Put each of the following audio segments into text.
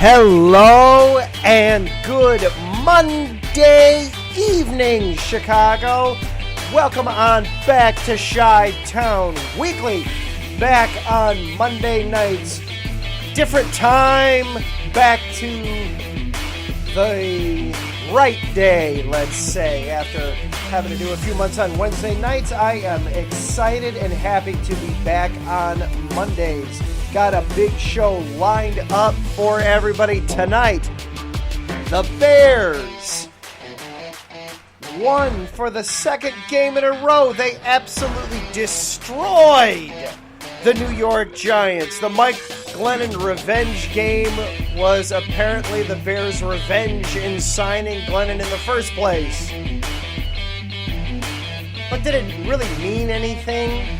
Hello and good Monday evening, Chicago. Welcome on back to Chi-Town Weekly. Back on Monday nights. Different time. Back to the right day, let's say. After having to do a few months on Wednesday nights, I am excited and happy to be back on Mondays. Got a big show lined up for everybody tonight. The Bears won for the second game in a row. They absolutely destroyed the New York Giants. The Mike Glennon revenge game was apparently the Bears' revenge in signing Glennon in the first place. But did it really mean anything?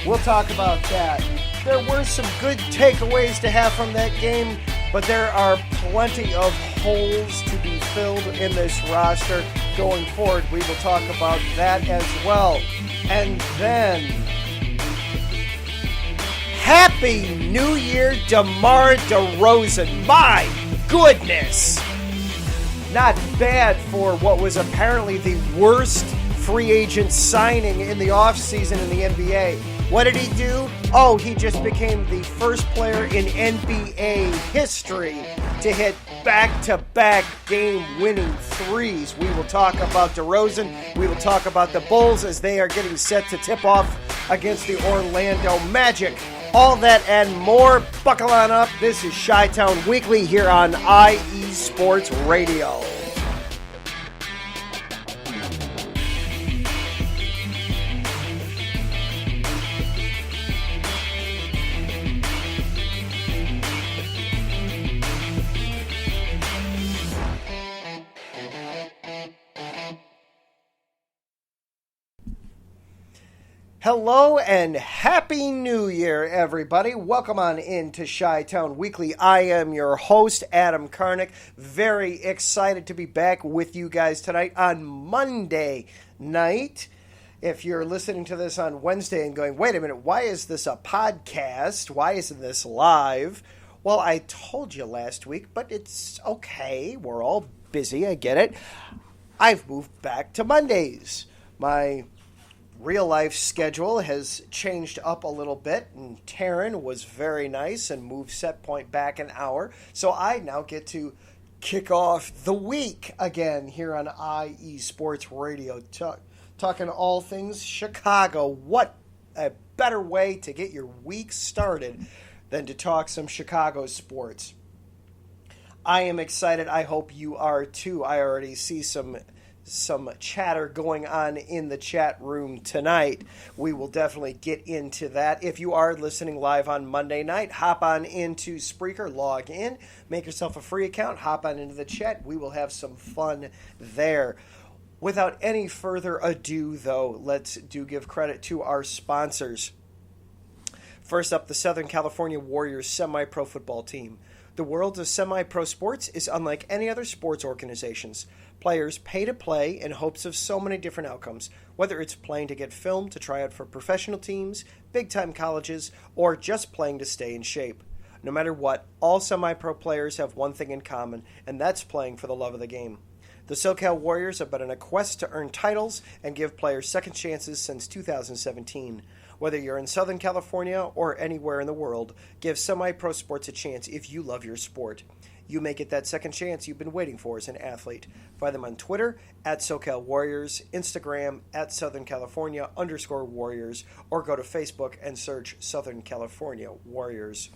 We'll talk about that. There were some good takeaways to have from that game, but there are plenty of holes to be filled in this roster going forward. We will talk about that as well. And then, Happy New Year, DeMar DeRozan. My goodness! Not bad for what was apparently the worst free agent signing in the offseason in the NBA. What did he do? Oh, he just became the first player in NBA history to hit back-to-back game-winning threes. We will talk about DeRozan. We will talk about the Bulls as they are getting set to tip off against the Orlando Magic. All that and more. Buckle on up. This is Chi-Town Weekly here on IE Sports Radio. Hello and Happy New Year, everybody. Welcome on into Chi-Town Weekly. I am your host, Adam Karnick. Very excited to be back with you guys tonight on Monday night. If you're listening to this on Wednesday and going, wait a minute, why is this a podcast? Why isn't this live? Well, I told you last week, but it's okay. We're all busy. I get it. I've moved back to Mondays. My real life schedule has changed up a little bit, and Taryn was very nice and moved set point back an hour. So I now get to kick off the week again here on IE Sports Radio, talking all things Chicago. What a better way to get your week started than to talk some Chicago sports. I am excited. I hope you are too. I already see some chatter going on in the chat room tonight. We will definitely get into that. If you are listening live on Monday night, hop on into Spreaker, log in, make yourself a free account, hop on into the chat. We will have some fun there. Without any further ado, though, let's give credit to our sponsors. First up, the Southern California Warriors semi-pro football team. The world of semi-pro sports is unlike any other sports organizations. Players pay to play in hopes of so many different outcomes, whether it's playing to get filmed to try out for professional teams, big-time colleges, or just playing to stay in shape. No matter what, all semi-pro players have one thing in common, and that's playing for the love of the game. The SoCal Warriors have been on a quest to earn titles and give players second chances since 2017. Whether you're in Southern California or anywhere in the world, give semi-pro sports a chance if you love your sport. You may get that second chance you've been waiting for as an athlete. Find them on Twitter at SoCal Warriors, Instagram at Southern California _Warriors, or go to Facebook and search Southern California Warriors.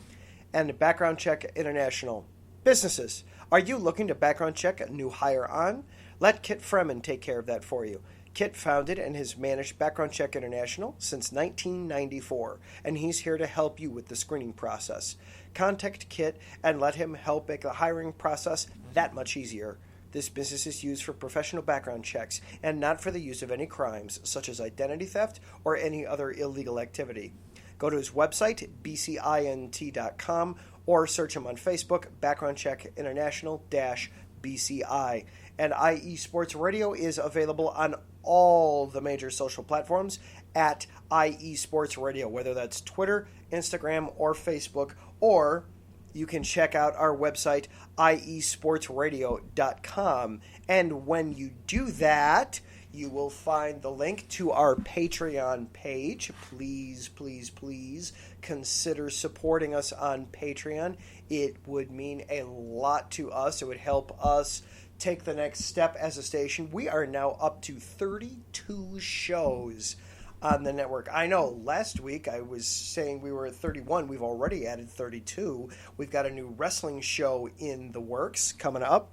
And Background Check International. Businesses, are you looking to background check a new hire on? Let Kit Fremen take care of that for you. Kit founded and has managed Background Check International since 1994, and he's here to help you with the screening process. Contact Kit and let him help make the hiring process that much easier. This business is used for professional background checks and not for the use of any crimes, such as identity theft or any other illegal activity. Go to his website, bcint.com, or search him on Facebook, Background Check International-BCI. And IE Sports Radio is available on all the major social platforms at IE Sports Radio, whether that's Twitter, Instagram, or Facebook, or you can check out our website, iesportsradio.com. And when you do that, you will find the link to our Patreon page. Please, please, please consider supporting us on Patreon. It would mean a lot to us. It would help us take the next step as a station. We are now up to 32 shows on the network. I know last week I was saying we were at 31. We've already added 32. We've got a new wrestling show in the works coming up.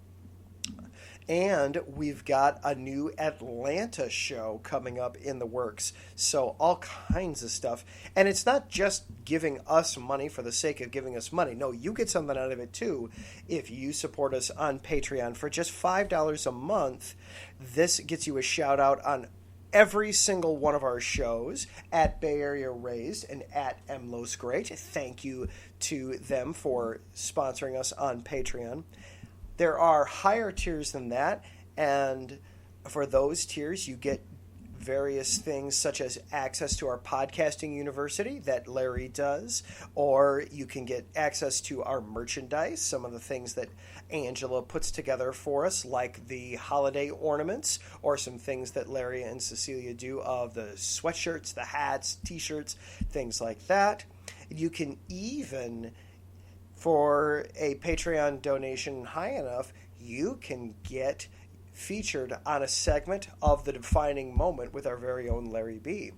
And we've got a new Atlanta show coming up in the works. So all kinds of stuff. And it's not just giving us money for the sake of giving us money. No, you get something out of it too if you support us on Patreon. For just $5 a month, this gets you a shout out on every single one of our shows at Bay Area Raised and at MLOS Great. Thank you to them for sponsoring us on Patreon. There are higher tiers than that, and for those tiers, you get various things such as access to our podcasting university that Larry does, or you can get access to our merchandise, some of the things that Angela puts together for us, like the holiday ornaments, or some things that Larry and Cecilia do of the sweatshirts, the hats, t-shirts, things like that. You can even, for a Patreon donation high enough, you can get featured on a segment of the defining moment with our very own Larry B.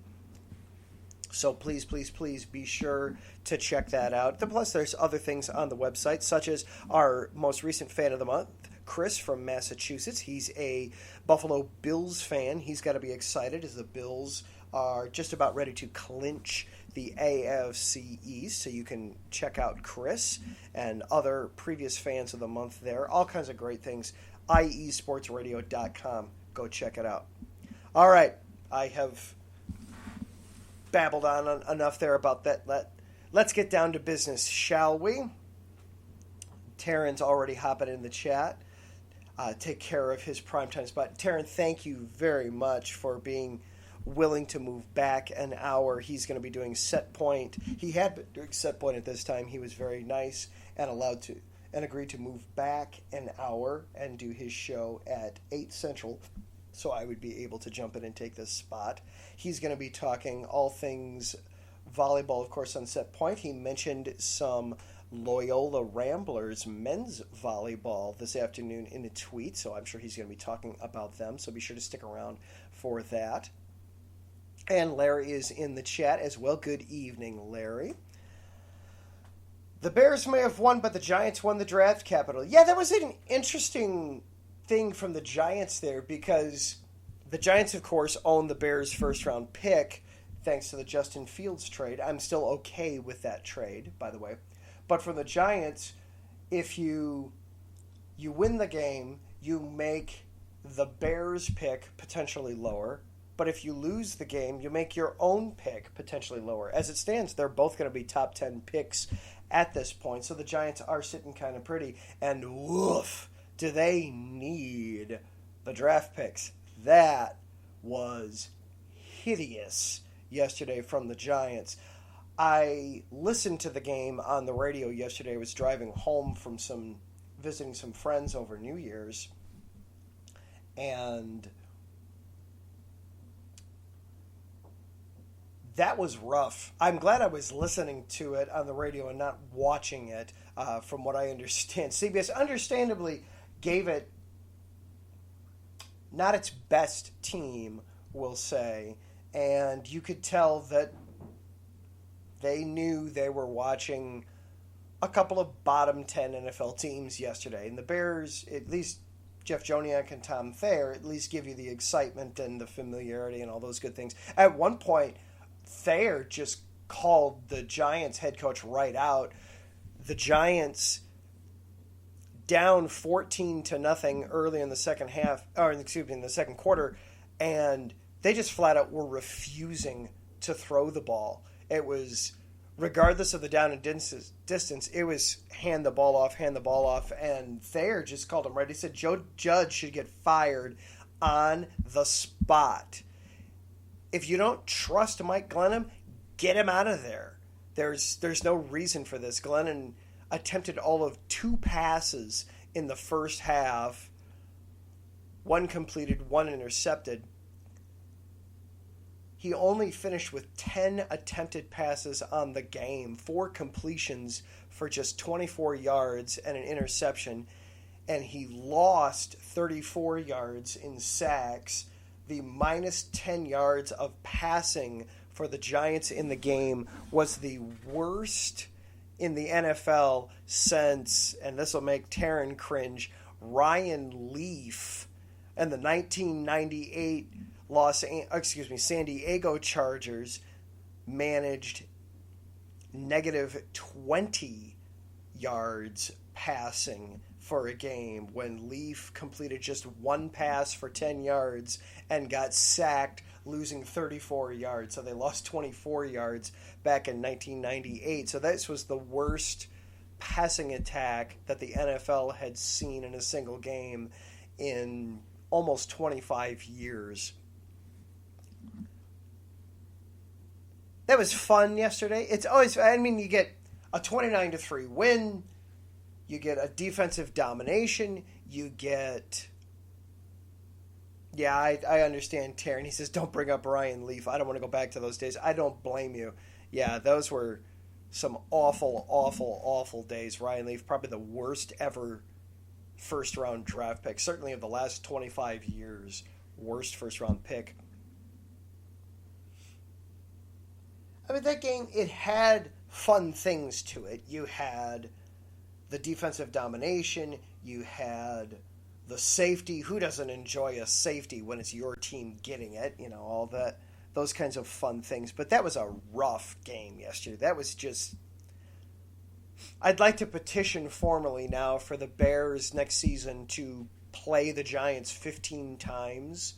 So please, please, please be sure to check that out. Plus, there's other things on the website, such as our most recent fan of the month, Chris from Massachusetts. He's a Buffalo Bills fan. He's got to be excited as the Bills are just about ready to clinch the AFC East, so you can check out Chris and other previous fans of the month there. All kinds of great things. iesportsradio.com. Go check it out. All right, I have babbled on enough there about that. Let's get down to business, shall we? Taryn's already hopping in the chat. Take care of his primetime spot. Taryn, thank you very much for being willing to move back an hour. He's going to be doing set point. He had been doing set point at this time. He was very nice and allowed to and agreed to move back an hour and do his show at 8 Central, so I would be able to jump in and take this spot. He's going to be talking all things volleyball, of course, on set point. He mentioned some Loyola Ramblers men's volleyball this afternoon in a tweet, so I'm sure he's going to be talking about them, so be sure to stick around for that. And Larry is in the chat as well. Good evening, Larry. The Bears may have won, but the Giants won the draft capital. Yeah, that was an interesting thing from the Giants there, because the Giants, of course, own the Bears' first-round pick thanks to the Justin Fields trade. I'm still okay with that trade, by the way. But from the Giants, if you win the game, you make the Bears' pick potentially lower. But if you lose the game, you make your own pick potentially lower. As it stands, they're both going to be top 10 picks at this point. So the Giants are sitting kind of pretty. And woof, do they need the draft picks. That was hideous yesterday from the Giants. I listened to the game on the radio yesterday. I was driving home from visiting some friends over New Year's. And that was rough. I'm glad I was listening to it on the radio and not watching it, from what I understand. CBS understandably gave it not its best team, we'll say, and you could tell that they knew they were watching a couple of bottom 10 NFL teams yesterday. And the Bears, at least Jeff Joniak and Tom Thayer, at least give you the excitement and the familiarity and all those good things. At one point, Thayer just called the Giants head coach right out. The Giants down 14-0 early in the second half, or excuse me, in the second quarter, and they just flat out were refusing to throw the ball. It was, regardless of the down and distance, it was hand the ball off, and Thayer just called him right. He said Joe Judge should get fired on the spot. If you don't trust Mike Glennon, get him out of there. There's no reason for this. Glennon, attempted all of 2 passes in the first half, 1 completed, 1 intercepted. He only finished with 10 attempted passes on the game, 4 completions for just 24 yards and an interception, and he lost 34 yards in sacks. The minus 10 yards of passing for the Giants in the game was the worst in the NFL since, and this will make Taryn cringe, Ryan Leaf and the 1998 San Diego Chargers managed negative 20 yards passing for a game when Leaf completed just 1 pass for 10 yards and got sacked, losing 34 yards. So they lost 24 yards back in 1998. So this was the worst passing attack that the NFL had seen in a single game in almost 25 years. That was fun yesterday. It's always, you get a 29-3 win, you get a defensive domination, you get... Yeah, I understand Taryn. He says, don't bring up Ryan Leaf. I don't want to go back to those days. I don't blame you. Yeah, those were some awful, awful, awful days. Ryan Leaf, probably the worst ever first-round draft pick. Certainly of the last 25 years, worst first-round pick. That game, it had fun things to it. You had the defensive domination. You had the safety. Who doesn't enjoy a safety when it's your team getting it? All that, those kinds of fun things. But that was a rough game yesterday. That was just... I'd like to petition formally now for the Bears next season to play the Giants 15 times.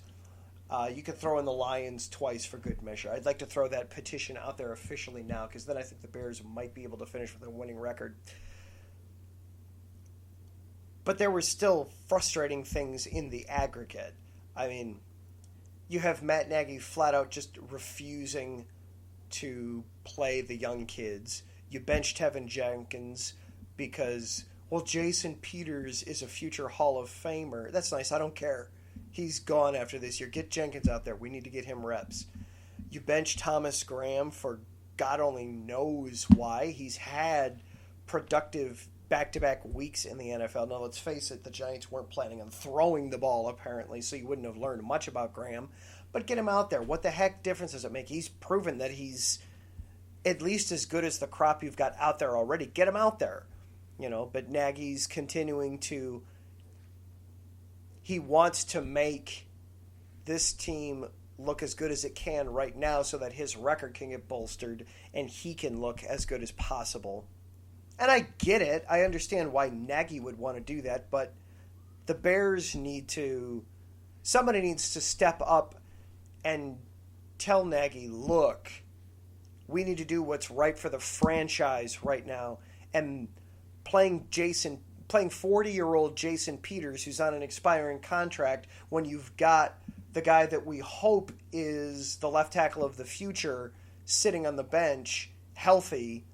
You could throw in the Lions twice for good measure. I'd like to throw that petition out there officially now, because then I think the Bears might be able to finish with a winning record. But there were still frustrating things in the aggregate. You have Matt Nagy flat out just refusing to play the young kids. You bench Tevin Jenkins because, Jason Peters is a future Hall of Famer. That's nice. I don't care. He's gone after this year. Get Jenkins out there. We need to get him reps. You bench Thomas Graham for God only knows why. He's had productive back-to-back weeks in the NFL. Now, let's face it, the Giants weren't planning on throwing the ball, apparently, so you wouldn't have learned much about Graham. But get him out there. What the heck difference does it make? He's proven that he's at least as good as the crop you've got out there already. Get him out there. But Nagy's continuing to... He wants to make this team look as good as it can right now so that his record can get bolstered and he can look as good as possible. And I get it. I understand why Nagy would want to do that, but the Bears need to... Somebody needs to step up and tell Nagy, look, we need to do what's right for the franchise right now. And playing 40-year-old Jason Peters, who's on an expiring contract, when you've got the guy that we hope is the left tackle of the future sitting on the bench, healthy.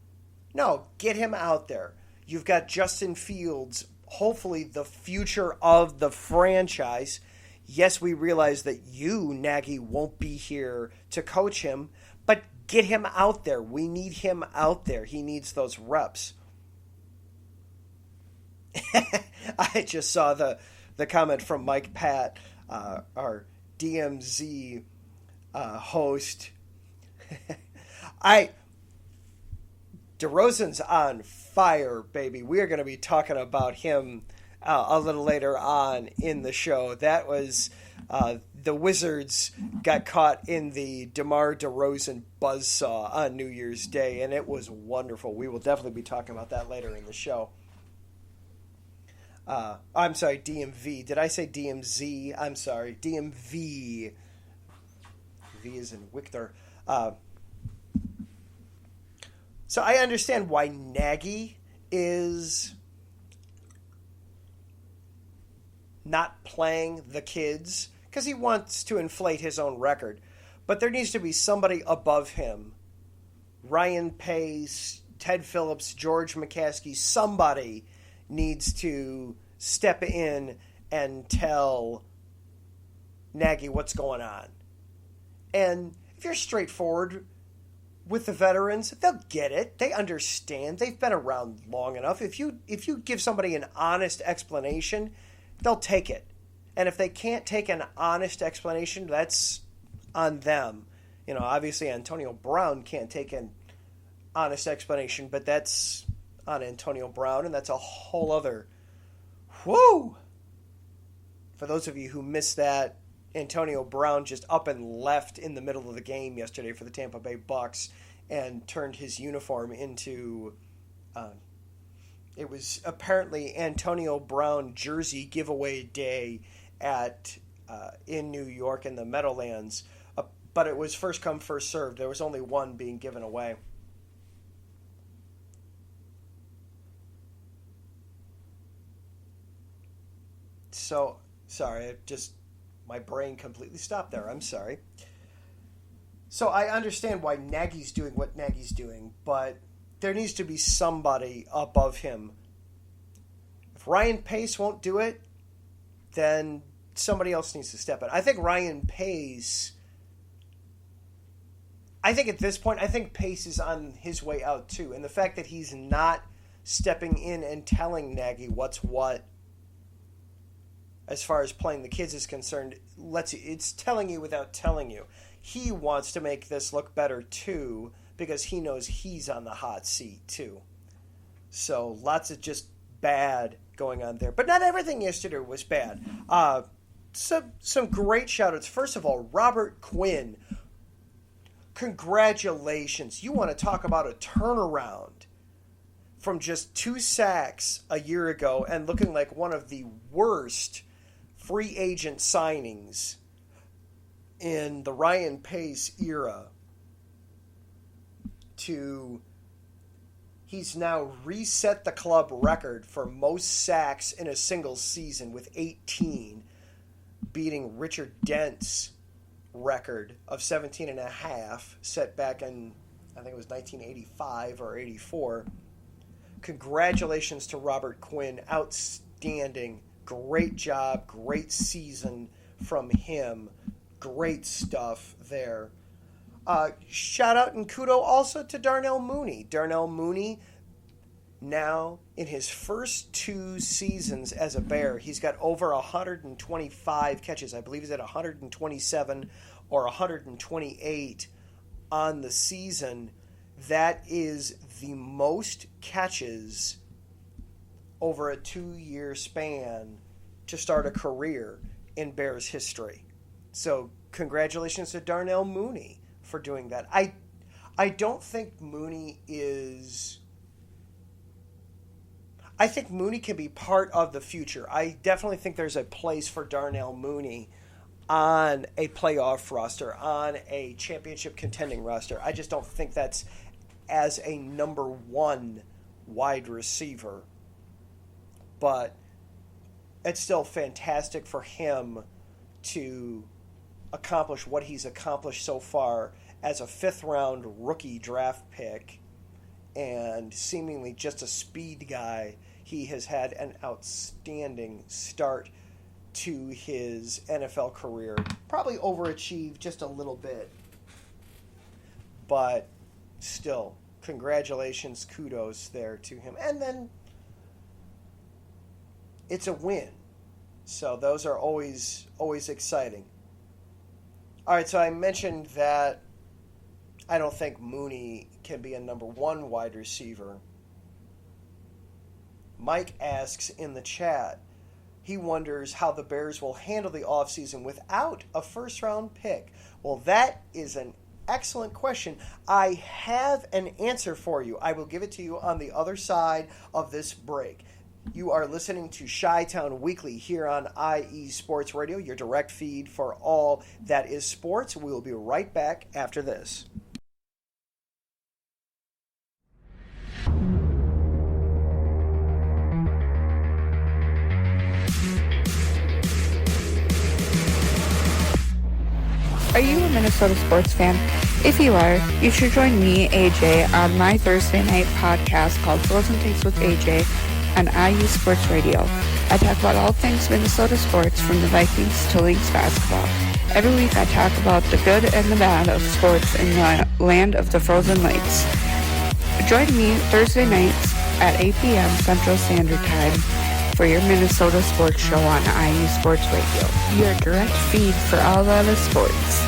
No, get him out there. You've got Justin Fields, hopefully the future of the franchise. Yes, we realize that you, Nagy, won't be here to coach him, but get him out there. We need him out there. He needs those reps. I just saw the comment from Mike Pat, our DMZ host. DeRozan's on fire, baby. We are going to be talking about him a little later on in the show. That was the Wizards got caught in the DeMar DeRozan buzzsaw on New Year's Day, and it was wonderful. We will definitely be talking about that later in the show. I'm sorry, DMV. Did I say DMZ? I'm sorry, DMV. V is in Victor. So I understand why Nagy is not playing the kids, because he wants to inflate his own record. But there needs to be somebody above him. Ryan Pace, Ted Phillips, George McCaskey, somebody needs to step in and tell Nagy what's going on. And if you're straightforward with the veterans, they'll get it. They understand. They've been around long enough. If you give somebody an honest explanation, they'll take it. And if they can't take an honest explanation, that's on them. Obviously Antonio Brown can't take an honest explanation, but that's on Antonio Brown, and that's a whole other whoo. For those of you who missed that, Antonio Brown just up and left in the middle of the game yesterday for the Tampa Bay Bucks and turned his uniform into it was apparently Antonio Brown jersey giveaway day at in New York in the Meadowlands, but it was first come first served. There was only one being given away. So sorry, my brain completely stopped there. I'm sorry. So I understand why Nagy's doing what Nagy's doing, but there needs to be somebody above him. If Ryan Pace won't do it, then somebody else needs to step in. I think Ryan Pace, I think at this point, Pace is on his way out too. And the fact that he's not stepping in and telling Nagy what's what, as far as playing the kids is concerned, it's telling you without telling you. He wants to make this look better too, because he knows he's on the hot seat too. So lots of just bad going on there. But not everything yesterday was bad. Some great shout-outs. First of all, Robert Quinn. Congratulations. You want to talk about a turnaround from just 2 sacks a year ago and looking like one of the worst free agent signings in the Ryan Pace era to he's now reset the club record for most sacks in a single season with 18, beating Richard Dent's record of 17 and a half, set back in, I think it was 1985 or 84. Congratulations to Robert Quinn. Outstanding. Great job. Great season from him. Great stuff there. Shout out and kudo also to Darnell Mooney. Darnell Mooney, now in his first 2 seasons as a Bear, he's got over 125 catches. I believe he's at 127 or 128 on the season. That is the most catches over a 2-year span to start a career in Bears history. So congratulations to Darnell Mooney for doing that. I don't think Mooney is... I think Mooney can be part of the future. I definitely think there's a place for Darnell Mooney on a playoff roster, on a championship contending roster. I just don't think that's as a number 1 wide receiver. But it's still fantastic for him to accomplish what he's accomplished so far as a 5th-round rookie draft pick and seemingly just a speed guy. He has had an outstanding start to his NFL career. Probably overachieved just a little bit. But still, congratulations, kudos there to him. And then it's a win. So those are always exciting. All right, so I mentioned that I don't think Mooney can be a number 1 wide receiver. Mike asks in the chat, he wonders how the Bears will handle the offseason without a first-round pick. Well, that is an excellent question. I have an answer for you. I will give it to you on the other side of this break. You are listening to Chi-Town Weekly here on IE Sports Radio, your direct feed for all that is sports. We will be right back after this. Are you a Minnesota sports fan? If you are, you should join me, AJ, on my Thursday night podcast called Frozen Takes with AJ on IU Sports Radio. I talk about all things Minnesota sports, from the Vikings to Lynx basketball. Every week I talk about the good and the bad of sports in the land of the Frozen Lakes. Join me Thursday nights at 8 p.m. Central Standard Time for your Minnesota sports show on IU Sports Radio, your direct feed for all that is sports.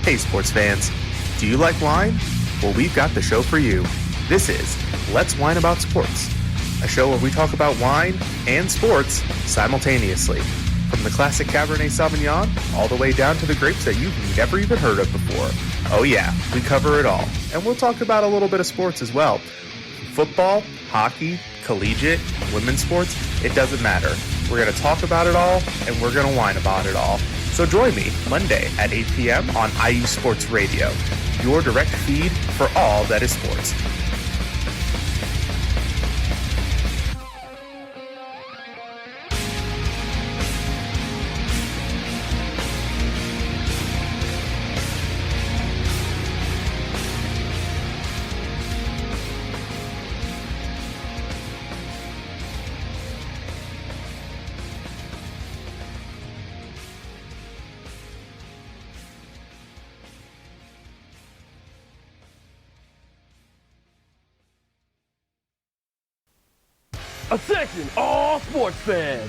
Hey sports fans, do you like wine? Well, we've got the show for you. This is Let's Wine About Sports, a show where we talk about wine and sports simultaneously. From the classic Cabernet Sauvignon all the way down to the grapes that you've never even heard of before. Oh yeah, we cover it all. And we'll talk about a little bit of sports as well. Football, hockey, collegiate, women's sports, it doesn't matter. We're going to talk about it all, and we're going to whine about it all. So join me Monday at 8 p.m. on IU Sports Radio, your direct feed for all that is sports. Attention, all sports fans!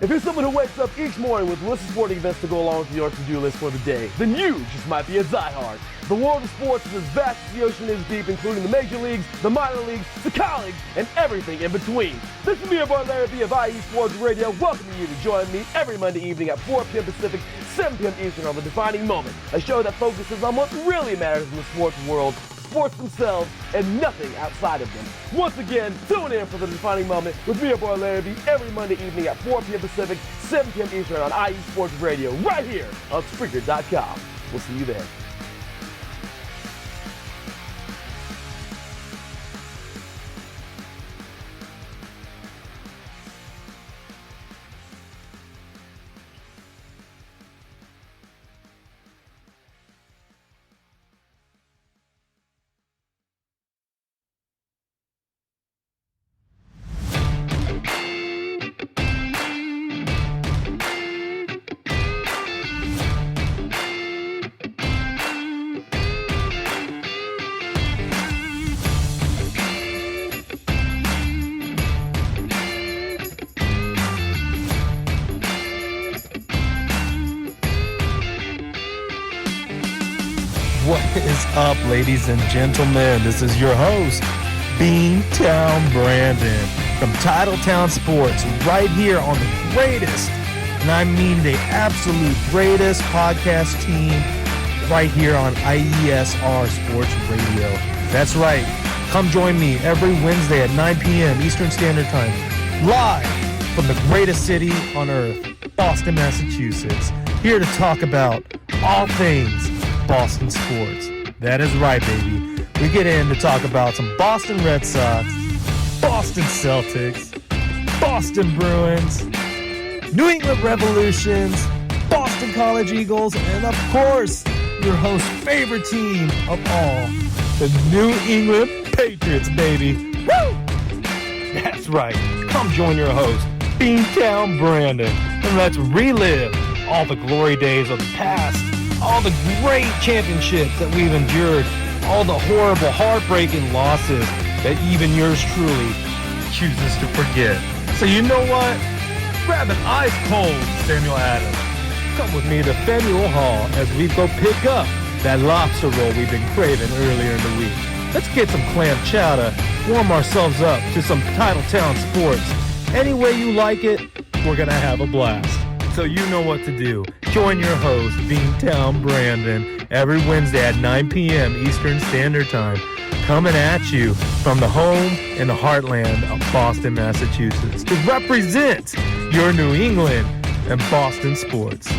If you're someone who wakes up each morning with lists of sporting events to go along with your to-do list for the day, then you just might be a diehard. The world of sports is as vast as the ocean is deep, including the major leagues, the minor leagues, the college, and everything in between. This is me, your boy Larry B of IE Sports Radio, welcoming you to join me every Monday evening at 4 p.m. Pacific, 7 p.m. Eastern on The Defining Moment, a show that focuses on what really matters in the sports world, sports themselves, and nothing outside of them. Once again, tune in for The Defining Moment with me, your boy Larry B, every Monday evening at 4 p.m. Pacific, 7 p.m. Eastern on IE Sports Radio, right here on Spreaker.com. We'll see you there. What is up, ladies and gentlemen? This is your host, Beantown Brandon from Titletown Sports, right here on the greatest, and I mean the absolute greatest podcast team right here on IESR Sports Radio. That's right. Come join me every Wednesday at 9 p.m. Eastern Standard Time, live from the greatest city on earth, Boston, Massachusetts, here to talk about all things Boston sports. That is right, baby. We get in to talk about some Boston Red Sox, Boston Celtics, Boston Bruins, New England Revolutions, Boston College Eagles, and of course, your host's favorite team of all, the New England Patriots, baby. Woo! That's right. Come join your host, Beantown Brandon, and let's relive all the glory days of the past, all the great championships that we've endured, all the horrible, heartbreaking losses that even yours truly chooses to forget. So you know what? Grab an ice-cold Samuel Adams. Come with me to Faneuil Hall as we go pick up that lobster roll we've been craving earlier in the week. Let's get some clam chowder, warm ourselves up to some Titletown sports. Any way you like it, we're going to have a blast. So you know what to do. Join your host, Beantown Brandon, every Wednesday at 9 p.m. Eastern Standard Time, coming at you from the home and the heartland of Boston, Massachusetts, to represent your New England and Boston sports.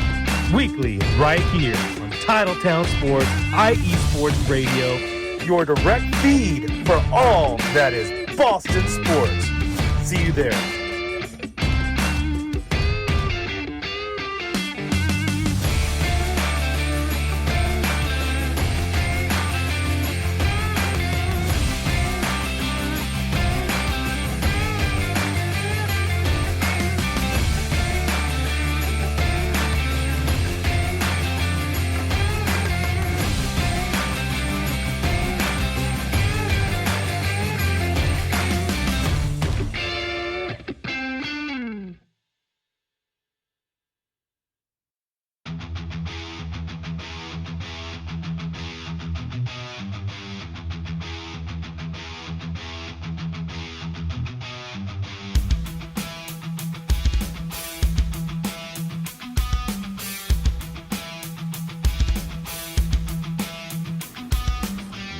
Weekly, right here on Titletown Sports, IE Sports Radio, your direct feed for all that is Boston sports. See you there.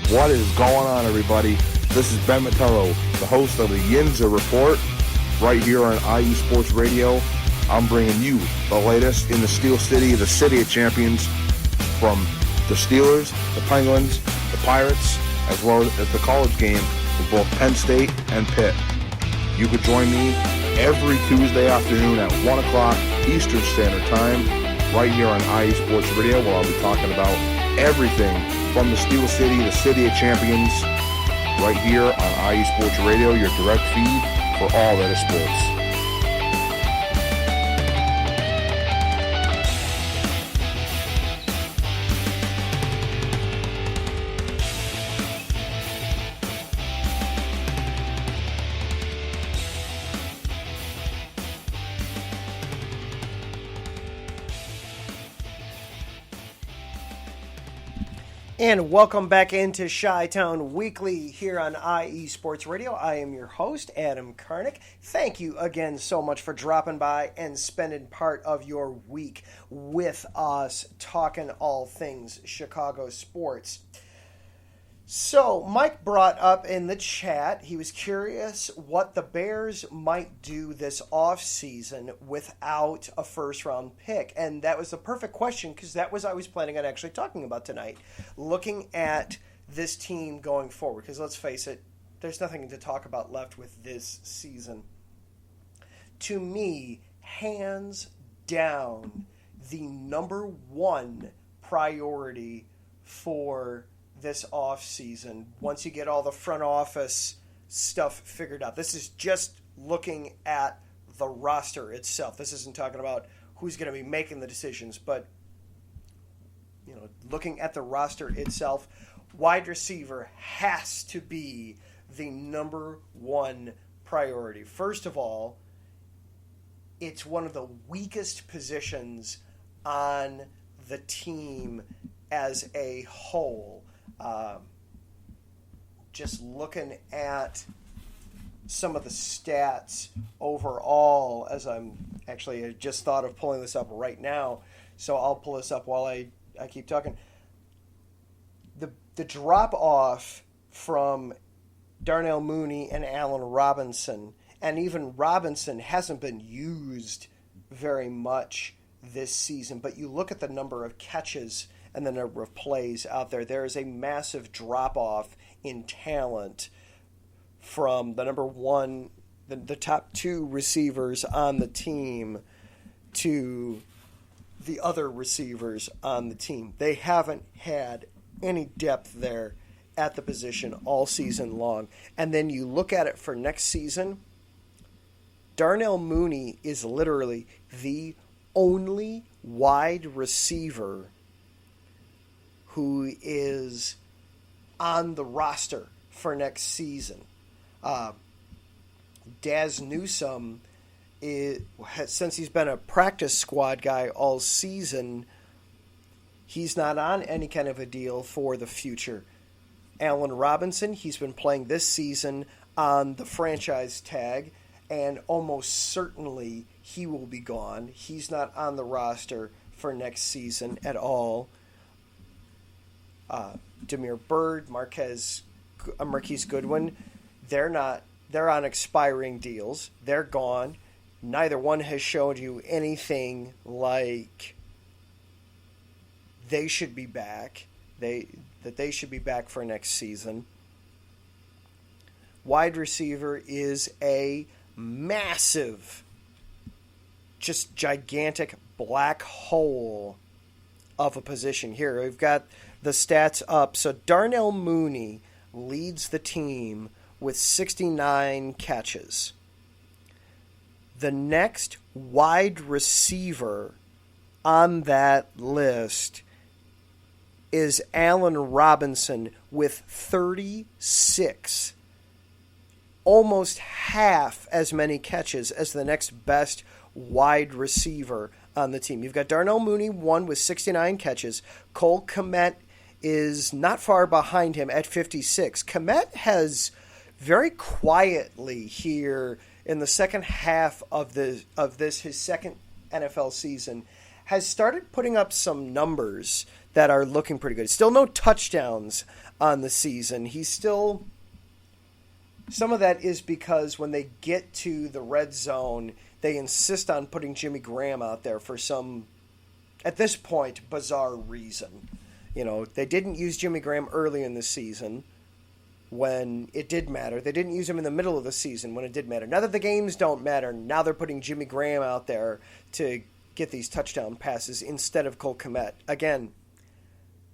What is going on, everybody? This is Ben Matello, the host of the Yinza Report, right here on IE Sports Radio. I'm bringing you the latest in the Steel City, the City of Champions, from the Steelers, the Penguins, the Pirates, as well as the college game with both Penn State and Pitt. You could join me every Tuesday afternoon at 1 o'clock Eastern Standard Time, right here on IE Sports Radio, where I'll be talking about everything from the Steel City, the City of Champions, right here on IE Sports Radio, your direct feed for all that is sports. And welcome back into Chi-Town Weekly here on IE Sports Radio. I am your host, Adam Karnick. Thank you again so much for dropping by and spending part of your week with us talking all things Chicago sports. So, Mike brought up in the chat, he was curious what the Bears might do this offseason without a first-round pick. And that was the perfect question, because that was I was planning on actually talking about tonight. Looking at this team going forward, because let's face it, there's nothing to talk about left with this season. To me, hands down, the number one priority for this offseason, once you get all the front office stuff figured out. This is just looking at the roster itself. This isn't talking about who's going to be making the decisions, but looking at the roster itself, wide receiver has to be the number one priority. First of all, it's one of the weakest positions on the team as a whole. Just looking at some of the stats overall, as I just thought of pulling this up right now, so I'll pull this up while I keep talking. The drop-off from Darnell Mooney and Allen Robinson, and even Robinson hasn't been used very much this season, but you look at the number of catches and the number of plays out there, there is a massive drop-off in talent from the number one, the top two receivers on the team to the other receivers on the team. They haven't had any depth there at the position all season long. And then you look at it for next season, Darnell Mooney is literally the only wide receiver who is on the roster for next season. Daz Newsome, since he's been a practice squad guy all season, he's not on any kind of a deal for the future. Allen Robinson, he's been playing this season on the franchise tag, and almost certainly he will be gone. He's not on the roster for next season at all. Demir Bird, Marquise Goodwin, they're on expiring deals. They're gone. Neither one has showed you anything like they should be back. That they should be back for next season. Wide receiver is a massive, just gigantic black hole of a position here. We've got the stats up. So Darnell Mooney leads the team with 69 catches. The next wide receiver on that list is Allen Robinson with 36. Almost half as many catches as the next best wide receiver on the team. You've got Darnell Mooney, one with 69 catches. Cole Kmet is not far behind him at 56. Kmet has very quietly here in the second half of this his second NFL season has started putting up some numbers that are looking pretty good. Still no touchdowns on the season. He's still... Some of that is because when they get to the red zone, they insist on putting Jimmy Graham out there for some, at this point, bizarre reason. You know, they didn't use Jimmy Graham early in the season when it did matter. They didn't use him in the middle of the season when it did matter. Now that the games don't matter, now they're putting Jimmy Graham out there to get these touchdown passes instead of Cole Kmet. Again,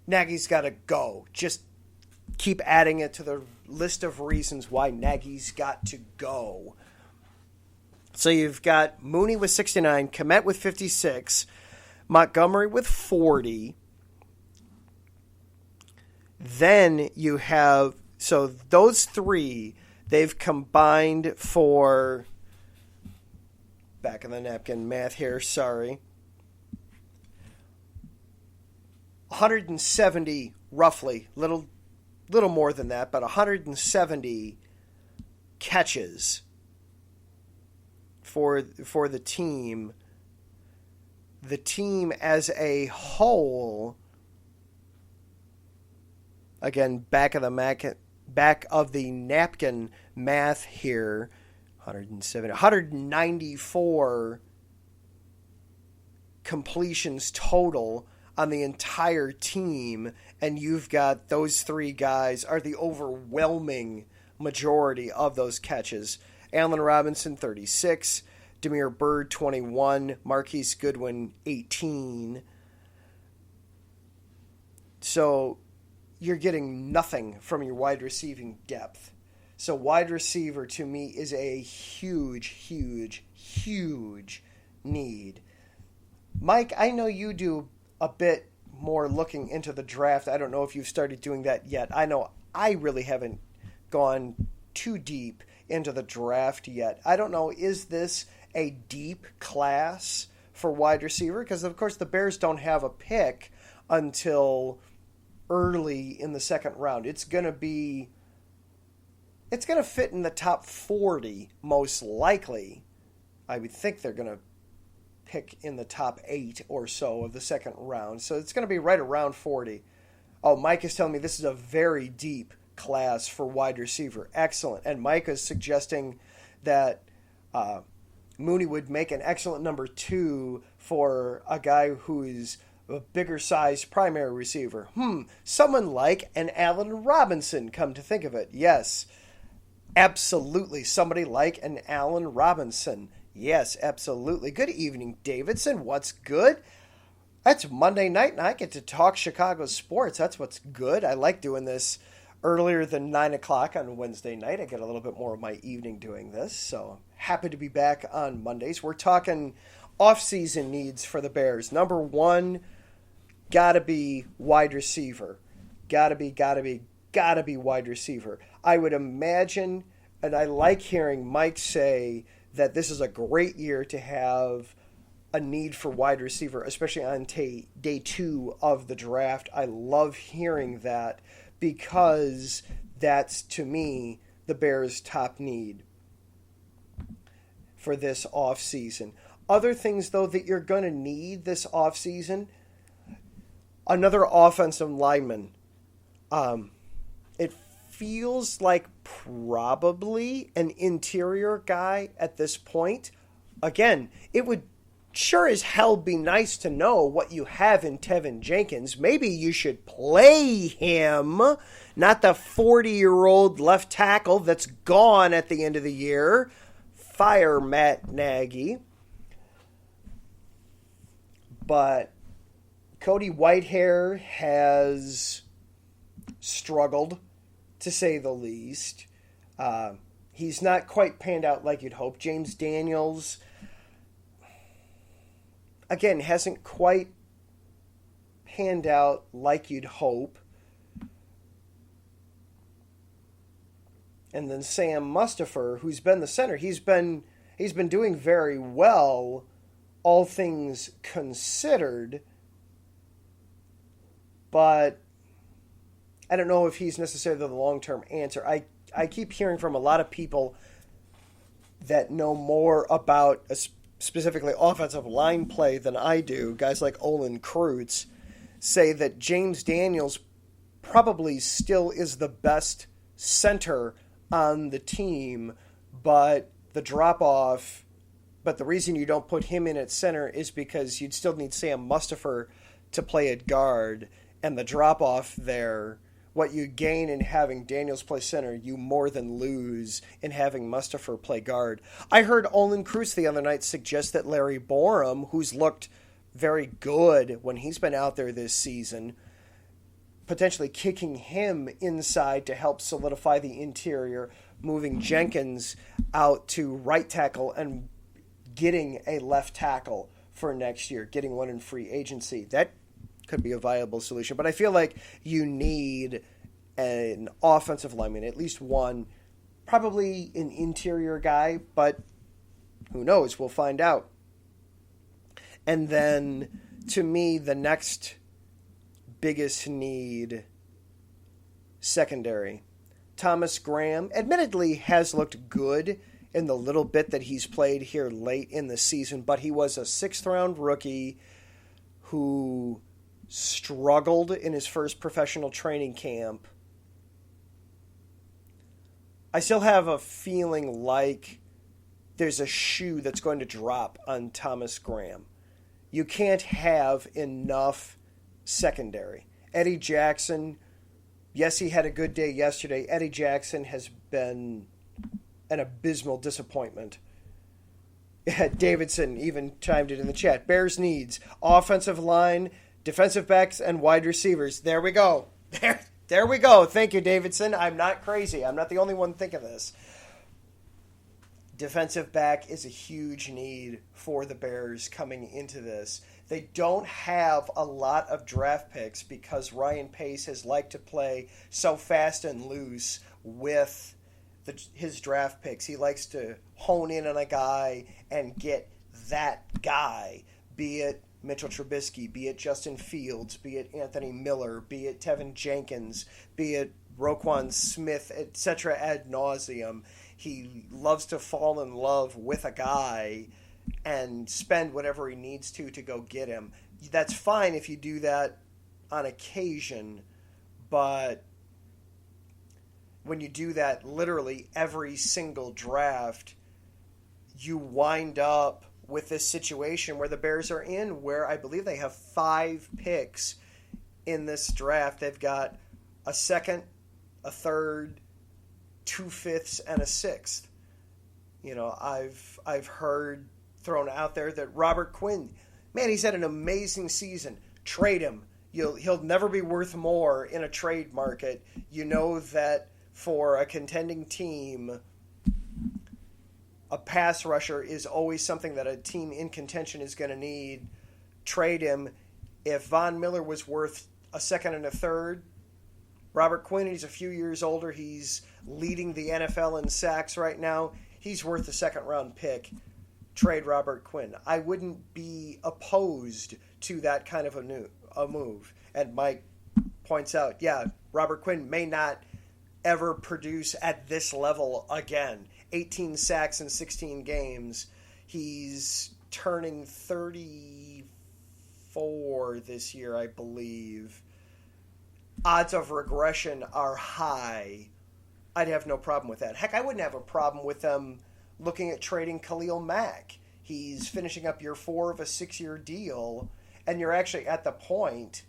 Nagy's got to go. Just keep adding it to the list of reasons why Nagy's got to go. So you've got Mooney with 69, Kmet with 56, Montgomery with 40. Then you have, so those three, they've combined for, back of the napkin math here, sorry, 170 roughly, little more than that, but 170 catches for the team. The team as a whole, again, back of the napkin math here, 194 completions total on the entire team, and you've got those three guys are the overwhelming majority of those catches. Allen Robinson, 36, Demir Bird, 21, Marquise Goodwin, 18. So you're getting nothing from your wide receiving depth. So wide receiver, to me, is a huge, huge, huge need. Mike, I know you do a bit more looking into the draft. I don't know if you've started doing that yet. I know I really haven't gone too deep into the draft yet. I don't know, is this a deep class for wide receiver? Because, of course, the Bears don't have a pick until early in the second round. It's going to fit in the top 40 most likely. I would think they're going to pick in the top 8 or so of the second round. So it's going to be right around 40. Oh, Mike is telling me this is a very deep class for wide receiver. Excellent. And Mike is suggesting that Mooney would make an excellent number 2 for a guy who is a bigger size primary receiver. Someone like an Allen Robinson, come to think of it. Yes, absolutely. Somebody like an Allen Robinson. Yes, absolutely. Good evening, Davidson. What's good? That's Monday night, and I get to talk Chicago sports. That's what's good. I like doing this earlier than 9 o'clock on Wednesday night. I get a little bit more of my evening doing this, so happy to be back on Mondays. We're talking offseason needs for the Bears. Number one, gotta be wide receiver. Gotta be wide receiver. I would imagine, and I like hearing Mike say that this is a great year to have a need for wide receiver, especially on day 2 of the draft. I love hearing that because that's, to me, the Bears' top need for this offseason. Other things, though, that you're going to need this offseason, another offensive lineman. It feels like probably an interior guy at this point. Again, it would sure as hell be nice to know what you have in Tevin Jenkins. Maybe you should play him, not the 40-year-old left tackle that's gone at the end of the year. Fire Matt Nagy. But Cody Whitehair has struggled, to say the least. He's not quite panned out like you'd hope. James Daniels, again, hasn't quite panned out like you'd hope. And then Sam Mustipher, who's been the center, he's been doing very well, all things considered. But I don't know if he's necessarily the long-term answer. I keep hearing from a lot of people that know more about specifically offensive line play than I do, guys like Olin Kreutz, say that James Daniels probably still is the best center on the team, but the reason you don't put him in at center is because you'd still need Sam Mustipher to play at guard, and the drop-off there, what you gain in having Daniels play center, you more than lose in having Mustipher play guard. I heard Olin Kreutz the other night suggest that Larry Borum, who's looked very good when he's been out there this season, potentially kicking him inside to help solidify the interior, moving Jenkins out to right tackle and getting a left tackle for next year, getting one in free agency. That could be a viable solution. But I feel like you need an offensive lineman, at least one, probably an interior guy, but who knows? We'll find out. And then, to me, the next biggest need, secondary. Thomas Graham, admittedly, has looked good in the little bit that he's played here late in the season, but he was a 6th-round rookie who struggled in his first professional training camp. I still have a feeling like there's a shoe that's going to drop on Thomas Graham. You can't have enough secondary. Eddie Jackson, yes, he had a good day yesterday. Eddie Jackson has been an abysmal disappointment. Davidson even chimed it in the chat. Bears needs offensive line, defensive backs, and wide receivers. There we go. There we go. Thank you, Davidson. I'm not crazy. I'm not the only one thinking this. Defensive back is a huge need for the Bears coming into this. They don't have a lot of draft picks because Ryan Pace has liked to play so fast and loose with his draft picks. He likes to hone in on a guy and get that guy, be it Mitchell Trubisky, be it Justin Fields, be it Anthony Miller, be it Tevin Jenkins, be it Roquan Smith, etc. ad nauseum. He loves to fall in love with a guy and spend whatever he needs to go get him. That's fine if you do that on occasion, but when you do that literally every single draft, you wind up with this situation where the Bears are in, where I believe they have 5 picks in this draft. They've got a second, a third, 2 fifths, and a 6th. You know, I've heard thrown out there that Robert Quinn, man, he's had an amazing season. Trade him. He'll never be worth more in a trade market. You know that for a contending team, a pass rusher is always something that a team in contention is going to need. Trade him. If Von Miller was worth a second and a third, Robert Quinn, he's a few years older. He's leading the NFL in sacks right now. He's worth a second-round pick. Trade Robert Quinn. I wouldn't be opposed to that kind of a move. And Mike points out, yeah, Robert Quinn may not ever produce at this level again. 18 sacks in 16 games. He's turning 34 this year, I believe. Odds of regression are high. I'd have no problem with that. Heck, I wouldn't have a problem with them looking at trading Khalil Mack. He's finishing up year 4 of a 6-year deal, and you're actually at the point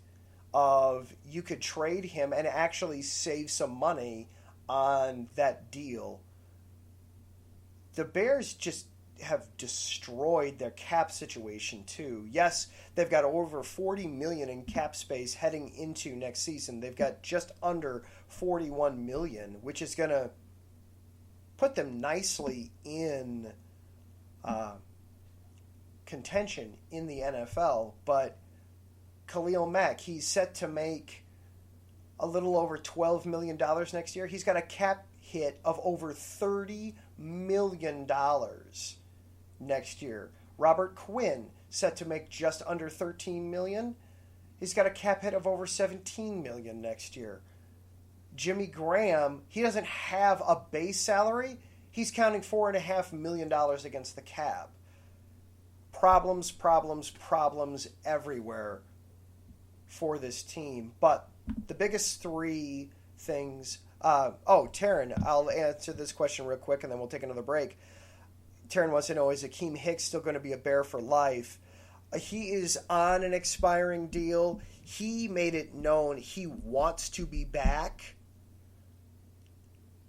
of you could trade him and actually save some money on that deal. The Bears just have destroyed their cap situation too. Yes, they've got over $40 million in cap space heading into next season. They've got just under $41 million, which is going to put them nicely in contention in the NFL. But Khalil Mack, he's set to make a little over $12 million next year. He's got a cap hit of over $30 million next year. Robert Quinn, set to make just under $13 million. He's got a cap hit of over $17 million next year. Jimmy Graham, he doesn't have a base salary. He's counting $4.5 million against the cap. Problems everywhere for this team. But the biggest three things... Taryn, I'll answer this question real quick and then we'll take another break. Taryn wants to know, is Akeem Hicks still going to be a Bear for life? He is on an expiring deal. He made it known he wants to be back.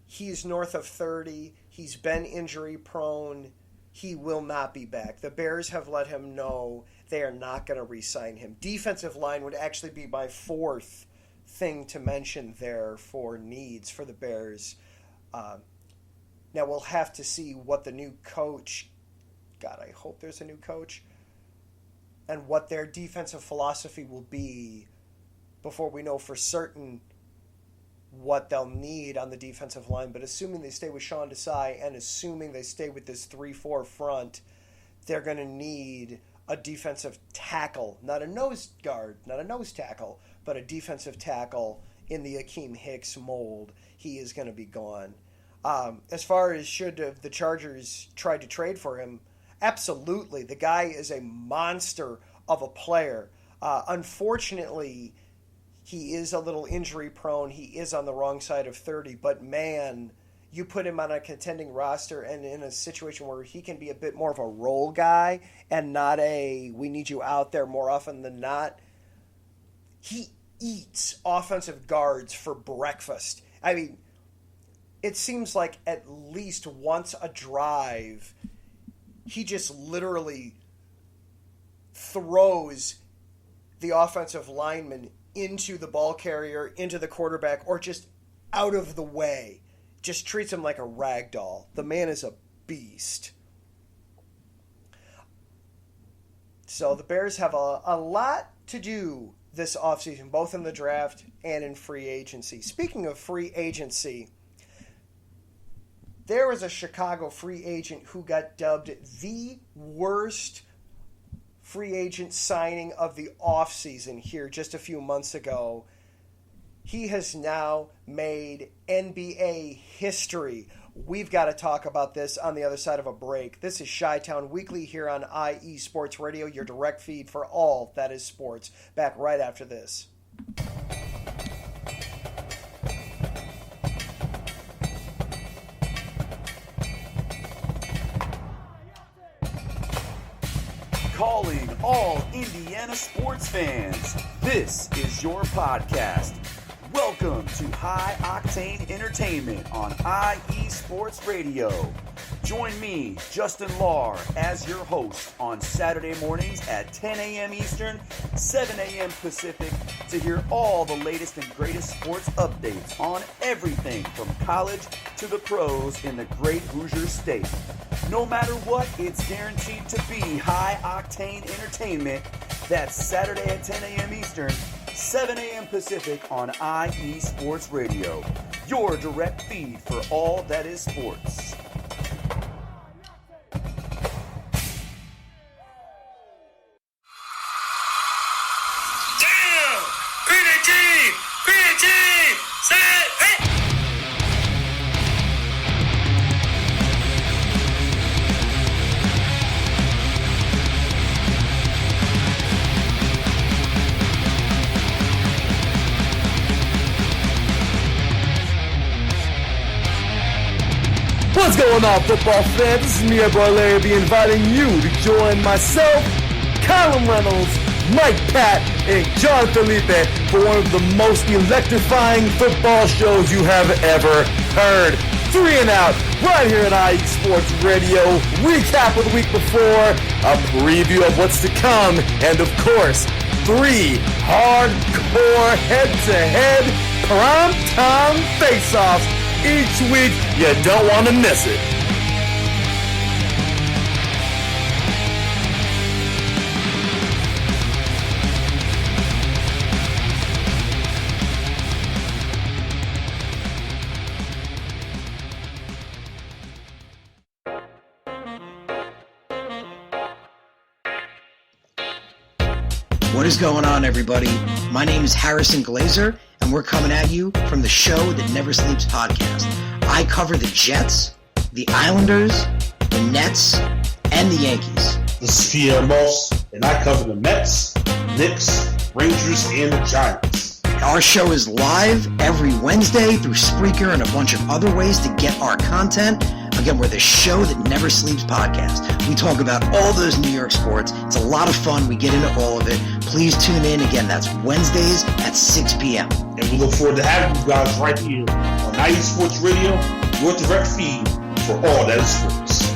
He's north of 30. He's been injury prone. He will not be back. The Bears have let him know they are not going to re-sign him. Defensive line would actually be my fourth thing to mention there for needs for the Bears. Now we'll have to see what the new coach, God, I hope there's a new coach, and what their defensive philosophy will be before we know for certain what they'll need on the defensive line. But assuming they stay with Sean Desai and assuming they stay with this 3-4 front, they're going to need a defensive tackle, not a nose guard, not a nose tackle, but a defensive tackle in the Akeem Hicks mold. He is going to be gone. As far as should the Chargers try to trade for him, absolutely. The guy is a monster of a player. Unfortunately, he is a little injury prone. He is on the wrong side of 30. But, man, you put him on a contending roster and in a situation where he can be a bit more of a role guy and not a we need you out there more often than not. He eats offensive guards for breakfast. I mean, it seems like at least once a drive, he just literally throws the offensive lineman into the ball carrier, into the quarterback, or just out of the way. Just treats him like a rag doll. The man is a beast. So the Bears have a lot to do this offseason, both in the draft and in free agency. Speaking of free agency, there was a Chicago free agent who got dubbed the worst free agent signing of the offseason here just a few months ago. He has now made NBA history. We've got to talk about this on the other side of a break. This is Chi-Town Weekly here on IE Sports Radio, your direct feed for all that is sports. Back right after this. Calling all Indiana sports fans, this is your podcast. Welcome to High Octane Entertainment on IE Sports Radio. Join me, Justin Lahr, as your host on Saturday mornings at 10 a.m. Eastern, 7 a.m. Pacific to hear all the latest and greatest sports updates on everything from college to the pros in the great Hoosier state. No matter what, it's guaranteed to be high-octane entertainment. That's Saturday at 10 a.m. Eastern, 7 a.m. Pacific on IE Sports Radio, your direct feed for all that is sports. What's going on, football fans? This is me, your boy Larry B, inviting you to join myself, Colin Reynolds, Mike Pat, and John Felipe for one of the most electrifying football shows you have ever heard. 3 and Out, right here at IE Sports Radio. Recap of the week before, a preview of what's to come, and of course, 3 hardcore head-to-head prime-time face-offs each week. You don't want to miss it. What is going on, everybody? My name is Harrison Glazer, and we're coming at you from the Show That Never Sleeps podcast. I cover the Jets, the Islanders, the Nets, and the Yankees. This is Pierre Moss, and I cover the Mets, Knicks, Rangers, and the Giants. Our show is live every Wednesday through Spreaker and a bunch of other ways to get our content. Again, we're the Show That Never Sleeps podcast. We talk about all those New York sports. It's a lot of fun. We get into all of it. Please tune in. Again, that's Wednesdays at 6 p.m. And we look forward to having you guys right here on IE Sports Radio, your direct feed for all that is sports.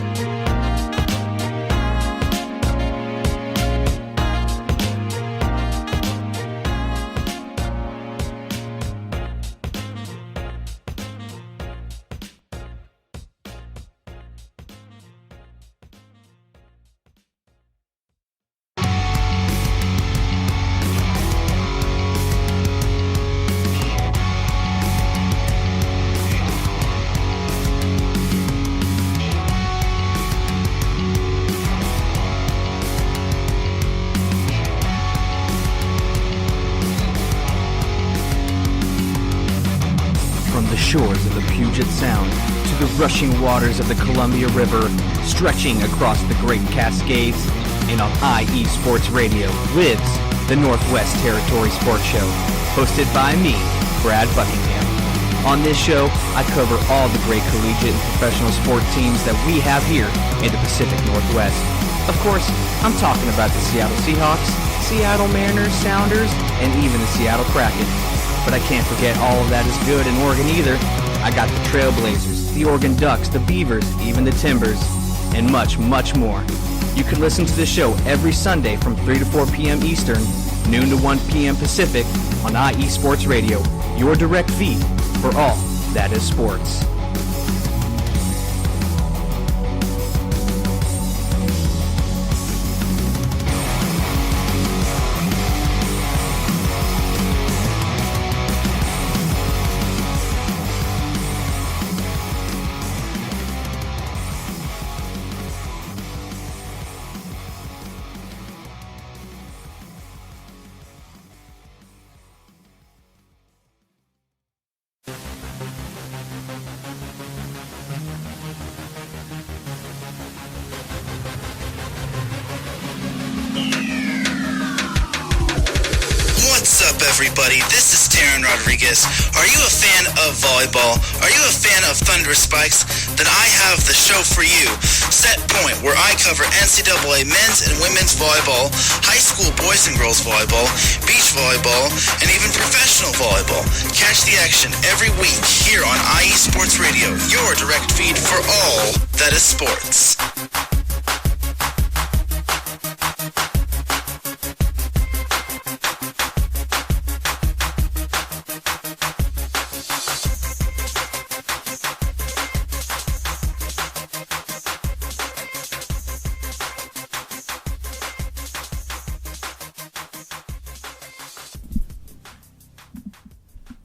Shores of the Puget Sound to the rushing waters of the Columbia River, stretching across the Great Cascades, and on IE Sports Radio lives the Northwest Territory Sports Show, hosted by me, Brad Buckingham. On this show, I cover all the great collegiate and professional sport teams that we have here in the Pacific Northwest. Of course, I'm talking about the Seattle Seahawks, Seattle Mariners, Sounders, and even the Seattle Kraken. But I can't forget all of that is good in Oregon either. I got the Trailblazers, the Oregon Ducks, the Beavers, even the Timbers, and much, much more. You can listen to the show every Sunday from 3 to 4 p.m. Eastern, noon to 1 p.m. Pacific on IE Sports Radio, your direct feed for all that is sports. up, everybody? This is Taryn Rodriguez. Are you a fan of volleyball? Are you a fan of thunderous spikes? Then I have the show for you. Set Point, where I cover NCAA men's and women's volleyball, high school boys and girls volleyball, beach volleyball, and even professional volleyball. Catch the action every week here on IE Sports Radio, your direct feed for all that is sports.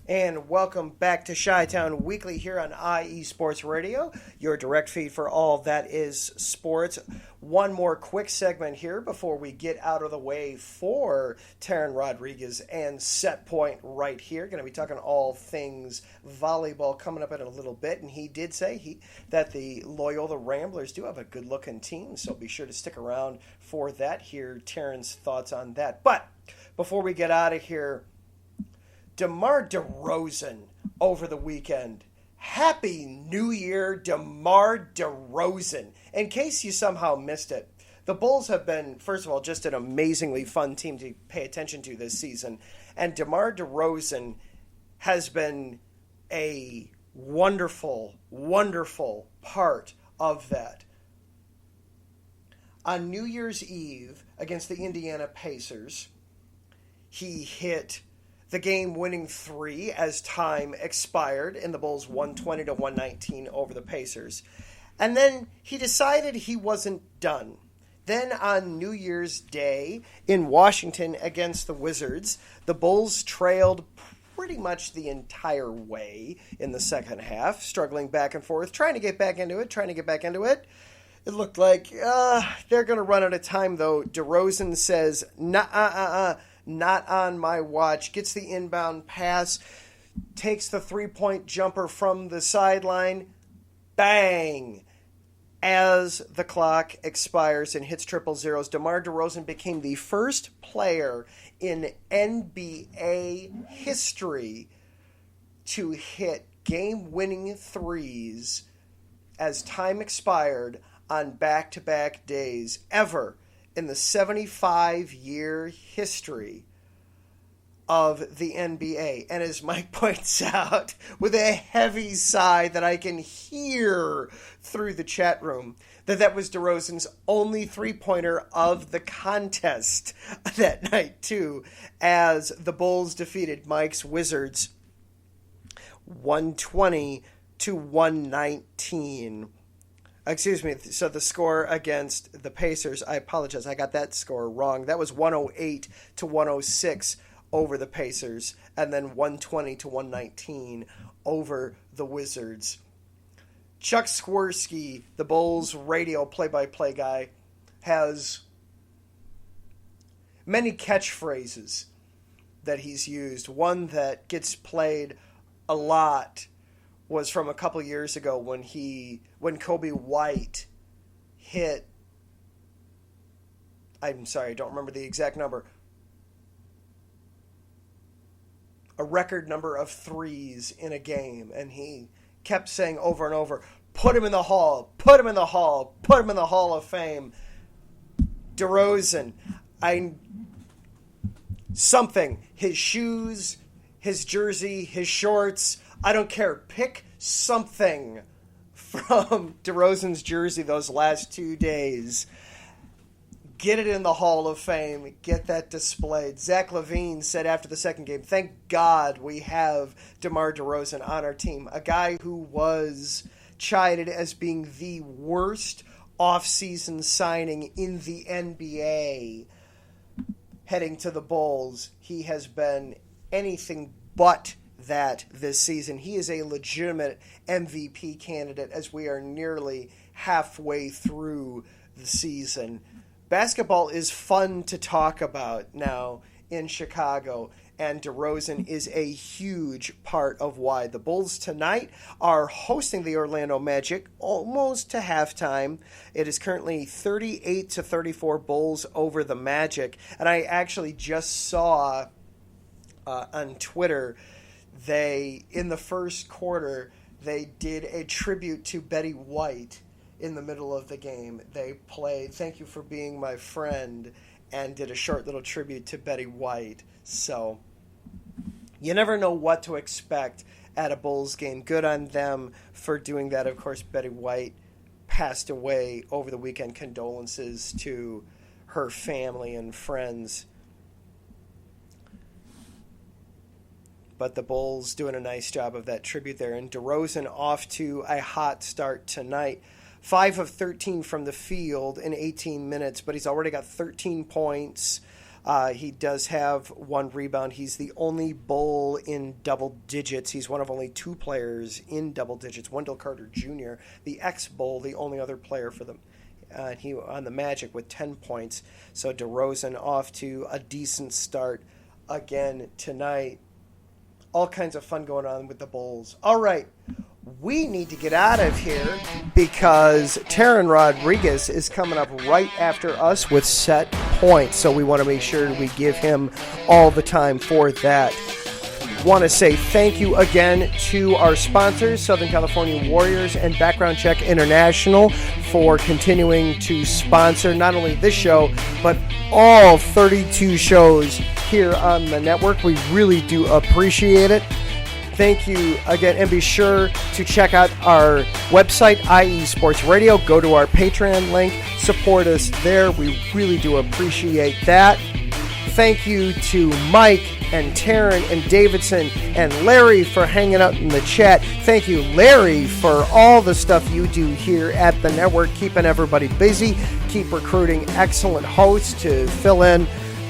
And welcome back to Chi-Town Weekly here on IE Sports Radio, your direct feed for all that is sports. One more quick segment here before we get out of the way for Taryn Rodriguez and Set Point right here. Going to be talking all things volleyball coming up in a little bit. And he did say that the Loyola Ramblers do have a good-looking team, so be sure to stick around for that. Hear Taryn's thoughts on that. But before we get out of here, DeMar DeRozan over the weekend. Happy New Year, DeMar DeRozan. In case you somehow missed it, the Bulls have been, first of all, just an amazingly fun team to pay attention to this season. And DeMar DeRozan has been a wonderful, wonderful part of that. On New Year's Eve against the Indiana Pacers, he hit the game-winning three as time expired, and the Bulls 120-119 over the Pacers. And then he decided he wasn't done. Then on New Year's Day in Washington against the Wizards, the Bulls trailed pretty much the entire way in the second half, struggling back and forth, trying to get back into it. It looked like they're going to run out of time, though. DeRozan says, not on my watch, gets the inbound pass, takes the three-point jumper from the sideline, bang! As the clock expires and hits triple zeros, DeMar DeRozan became the first player in NBA history to hit game-winning threes as time expired on back-to-back days ever in the 75-year history of the NBA. And as Mike points out, with a heavy sigh that I can hear through the chat room, that was DeRozan's only three-pointer of the contest that night, too, as the Bulls defeated Mike's Wizards 120-119. Excuse me, so the score against the Pacers, I apologize, I got that score wrong. That was 108-106 over the Pacers, and then 120-119 over the Wizards. Chuck Swirsky, the Bulls radio play-by-play guy, has many catchphrases that he's used. One that gets played a lot was from a couple years ago when Kobe White hit, I'm sorry, I don't remember the exact number, a record number of threes in a game, and he kept saying over and over, put him in the Hall, put him in the Hall, put him in the Hall of Fame. DeRozan, his shoes, his jersey, his shorts, I don't care. Pick something from DeRozan's jersey those last 2 days. Get it in the Hall of Fame. Get that displayed. Zach LaVine said after the second game, thank God we have DeMar DeRozan on our team. A guy who was chided as being the worst offseason signing in the NBA heading to the Bulls. He has been anything but that this season. He is a legitimate MVP candidate as we are nearly halfway through the season. Basketball is fun to talk about now in Chicago, and DeRozan is a huge part of why. The Bulls tonight are hosting the Orlando Magic almost to halftime. It is currently 38-34 Bulls over the Magic, and I actually just saw on Twitter, in the first quarter, they did a tribute to Betty White in the middle of the game. They played "Thank You for Being My Friend" and did a short little tribute to Betty White. So you never know what to expect at a Bulls game. Good on them for doing that. Of course, Betty White passed away over the weekend. Condolences to her family and friends. But the Bulls doing a nice job of that tribute there. And DeRozan off to a hot start tonight. 5 of 13 from the field in 18 minutes, but he's already got 13 points. He does have 1 rebound. He's the only Bull in double digits. He's one of only 2 players in double digits. Wendell Carter Jr., the ex-Bull, the only other player for them. He on the Magic with 10 points. So DeRozan off to a decent start again tonight. All kinds of fun going on with the Bulls. All right, we need to get out of here because Taryn Rodriguez is coming up right after us with Set Point. So we want to make sure we give him all the time for that. Want to say thank you again to our sponsors, Southern California Warriors and Background Check International, for continuing to sponsor not only this show, but all 32 shows here on the network. We really do appreciate it. Thank you again, and be sure to check out our website, IE Sports Radio. Go to our Patreon link, support us there. We really do appreciate that. Thank you to Mike and Taryn and Davidson and Larry for hanging out in the chat. Thank you, Larry, for all the stuff you do here at the network, keeping everybody busy, keep recruiting excellent hosts to fill in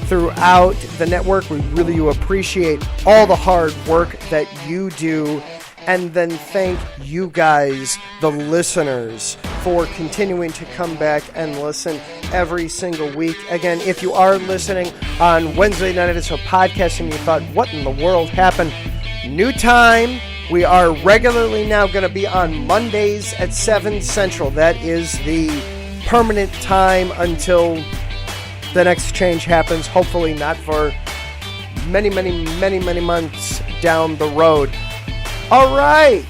throughout the network. We really do appreciate all the hard work that you do. And then thank you guys, the listeners, for continuing to come back and listen every single week. Again, if you are listening on Wednesday night as a podcast and you thought, what in the world happened? New time. We are regularly now going to be on Mondays at 7 Central. That is the permanent time until the next change happens. Hopefully not for many months down the road. All right.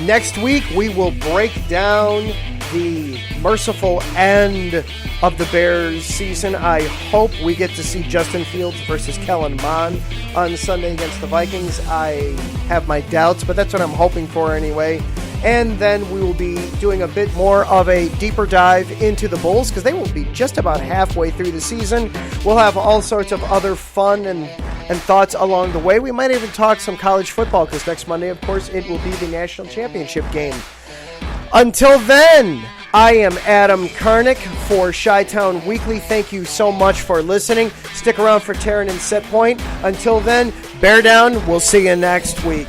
Next week, we will break down the merciful end of the Bears season. I hope we get to see Justin Fields versus Kellen Mond on Sunday against the Vikings. I have my doubts, but that's what I'm hoping for anyway. And then we will be doing a bit more of a deeper dive into the Bulls because they will be just about halfway through the season. We'll have all sorts of other fun and thoughts along the way. We might even talk some college football because next Monday, of course, it will be the national championship game. Until then, I am Adam Karnick for Chi-Town Weekly. Thank you so much for listening. Stick around for Taryn and Set Point. Until then, bear down. We'll see you next week.